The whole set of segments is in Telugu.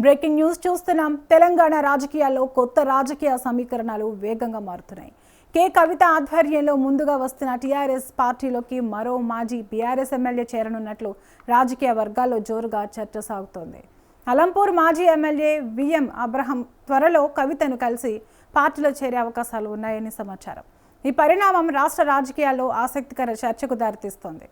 బ్రేకింగ్ న్యూస్ చూస్తున్నాం. తెలంగాణ రాజకీయాల్లో కొత్త రాజకీయ సమీకరణాలు వేగంగా మారుతున్నాయి. కే కవిత ఆధ్వర్యంలో ముందుగా వస్తున్న టీఆర్ఎస్ పార్టీలోకి మరో మాజీ బీఆర్ఎస్ ఎమ్మెల్యే చేరనున్నట్లు రాజకీయ వర్గాల్లో జోరుగా చర్చ సాగుతోంది. అలంపూర్ మాజీ ఎమ్మెల్యే విఎం అబ్రహం త్వరలో కవితను కలిసి పార్టీలో చేరే అవకాశాలు ఉన్నాయని సమాచారం. ఈ పరిణామం రాష్ట్ర రాజకీయాల్లో ఆసక్తికర చర్చకు దారితీస్తోంది.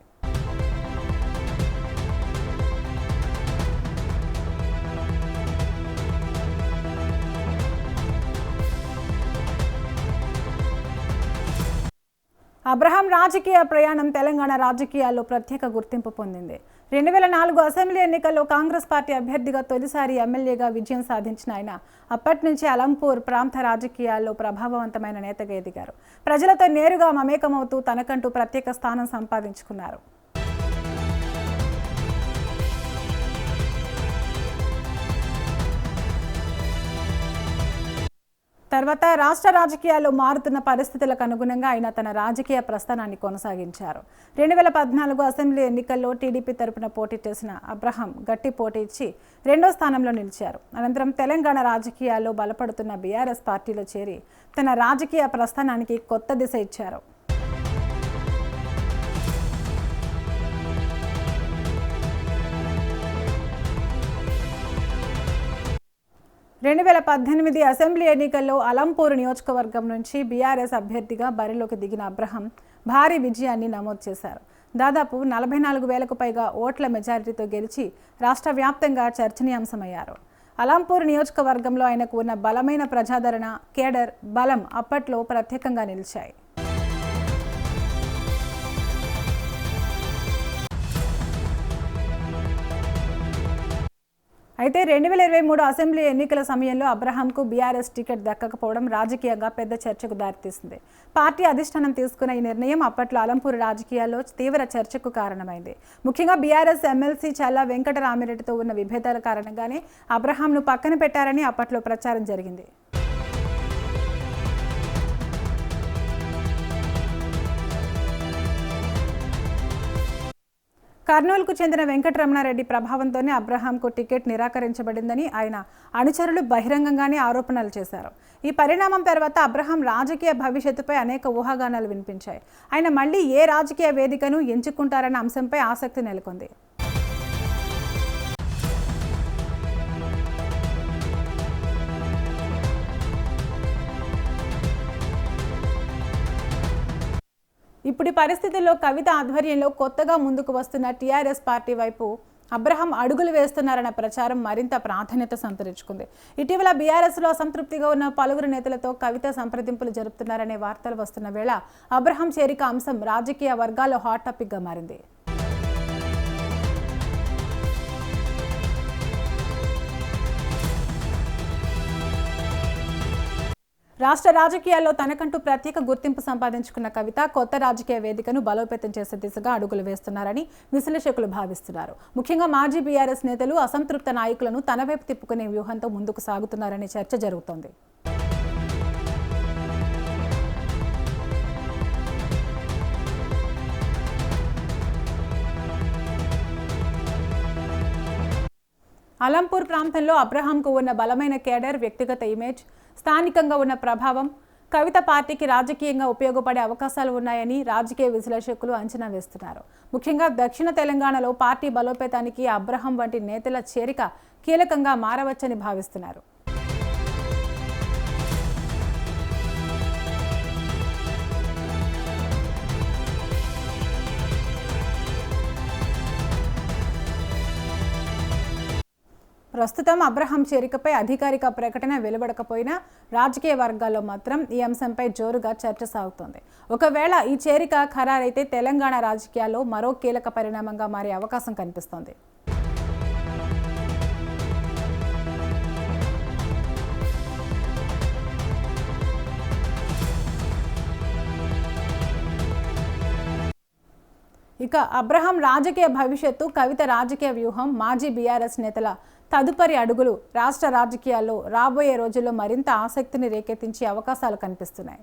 అబ్రహం రాజకీయ ప్రయాణం తెలంగాణ రాజకీయాల్లో ప్రత్యేక గుర్తింపు పొందింది. 2004 అసెంబ్లీ ఎన్నికల్లో కాంగ్రెస్ పార్టీ అభ్యర్థిగా తొలిసారి ఎమ్మెల్యేగా విజయం సాధించిన ఆయన అప్పటి నుంచి అలంపూర్ ప్రాంత రాజకీయాల్లో ప్రభావవంతమైన నేతగా ఎదిగారు. ప్రజలతో నేరుగా మమేకమవుతూ తనకంటూ ప్రత్యేక స్థానం సంపాదించుకున్నారు. తర్వాత రాష్ట్ర రాజకీయాల్లో మారుతున్న పరిస్థితులకు అనుగుణంగా ఆయన తన రాజకీయ ప్రస్థానాన్ని కొనసాగించారు. 2014 అసెంబ్లీ ఎన్నికల్లో టీడీపీ తరపున పోటీ చేసిన అబ్రహం గట్టి పోటీ ఇచ్చి 2వ స్థానంలో నిలిచారు. అనంతరం తెలంగాణ రాజకీయాల్లో బలపడుతున్న బీఆర్ఎస్ పార్టీలో చేరి తన రాజకీయ ప్రస్థానానికి కొత్త దిశ ఇచ్చారు. రెండు 2018 అసెంబ్లీ ఎన్నికల్లో అలంపూర్ నియోజకవర్గం నుంచి బీఆర్ఎస్ అభ్యర్థిగా బరిలోకి దిగిన అబ్రహం భారీ విజయాన్ని నమోదు చేశారు. దాదాపు 44,000కు పైగా ఓట్ల మెజారిటీతో గెలిచి రాష్ట్ర వ్యాప్తంగా చర్చనీయాంశమయ్యారు. అలంపూర్ నియోజకవర్గంలో ఆయనకు ఉన్న బలమైన ప్రజాదరణ, కేడర్ బలం అప్పట్లో ప్రత్యేకంగా నిలిచాయి. అయితే 2023 అసెంబ్లీ ఎన్నికల సమయంలో అబ్రహాంకు బీఆర్ఎస్ టికెట్ దక్కకపోవడం రాజకీయంగా పెద్ద చర్చకు దారితీసింది. పార్టీ అధిష్టానం తీసుకున్న ఈ నిర్ణయం అప్పట్లో అలంపూర్ రాజకీయాల్లో తీవ్ర చర్చకు కారణమైంది. ముఖ్యంగా బీఆర్ఎస్ ఎమ్మెల్సీ చల్లా వెంకటరామిరెడ్డితో ఉన్న విభేదాల కారణంగానే అబ్రహాంను పక్కన పెట్టారని అప్పట్లో ప్రచారం జరిగింది. కర్నూలుకు చెందిన వెంకటరమణారెడ్డి ప్రభావంతోనే అబ్రహాంకు టికెట్ నిరాకరించబడిందని ఆయన అనుచరులు బహిరంగంగానే ఆరోపణలు చేశారు. ఈ పరిణామం తర్వాత అబ్రహాం రాజకీయ భవిష్యత్తుపై అనేక ఊహాగానాలు వినిపించాయి. ఆయన మళ్లీ ఏ రాజకీయ వేదికను ఎంచుకుంటారన్న అంశంపై ఆసక్తి నెలకొంది. ఇప్పుడు పరిస్థితుల్లో కవిత ఆధ్వర్యంలో కొత్తగా ముందుకు వస్తున్న టీఆర్ఎస్ పార్టీ వైపు అబ్రహం అడుగులు వేస్తున్నారన్న ప్రచారం మరింత ప్రాధాన్యత సంతరించుకుంది. ఇటీవల బీఆర్ఎస్లో అసంతృప్తిగా ఉన్న పలువురు నేతలతో కవిత సంప్రదింపులు జరుపుతున్నారనే వార్తలు వస్తున్న వేళ అబ్రహం చేరిక అంశం రాజకీయ వర్గాల్లో హాట్ టాపిక్గా మారింది. రాష్ట్ర రాజకీయాల్లో తనకంటూ ప్రత్యేక గుర్తింపు సంపాదించుకున్న కవిత కొత్త రాజకీయ వేదికను బలోపేతం చేసే దిశగా అడుగులు వేస్తున్నారని విశ్లేషకులు భావిస్తున్నారు. ముఖ్యంగా మాజీ బీఆర్ఎస్ నేతలు అసంతృప్త నాయకులను తన వైపు తిప్పుకునే వ్యూహంతో ముందుకు సాగుతున్నారనే చర్చ జరుగుతోంది. అలంపూర్ ప్రాంతంలో అబ్రహాంకు ఉన్న బలమైన కేడర్, వ్యక్తిగత ఇమేజ్, స్థానికంగా ఉన్న ప్రభావం కవిత పార్టీకి రాజకీయంగా ఉపయోగపడే అవకాశాలు ఉన్నాయని రాజకీయ విశ్లేషకులు అంచనా వేస్తున్నారు. ముఖ్యంగా దక్షిణ తెలంగాణలో పార్టీ బలోపేతానికి అబ్రహం వంటి నేతల చేరిక కీలకంగా మారవచ్చని భావిస్తున్నారు. ప్రస్తుతం అబ్రహం చేరికపై అధికారిక ప్రకటన వెలువడకపోయినా రాజకీయ వర్గాల్లో మాత్రం ఈ అంశంపై జోరుగా చర్చ సాగుతోంది. ఒకవేళ ఈ చేరిక ఖరారైతే తెలంగాణ రాజకీయాల్లో మరో కీలక పరిణామంగా మారే అవకాశం కనిపిస్తోంది. ఇక అబ్రహం రాజకీయ భవిష్యత్తు, కవిత రాజకీయ వ్యూహం, మాజీ బీఆర్ఎస్ నేతల తదుపరి అడుగులు రాష్ట్ర రాజకీయాల్లో రాబోయే రోజుల్లో మరింత ఆసక్తిని రేకెత్తించే అవకాశాలు కనిపిస్తున్నాయి.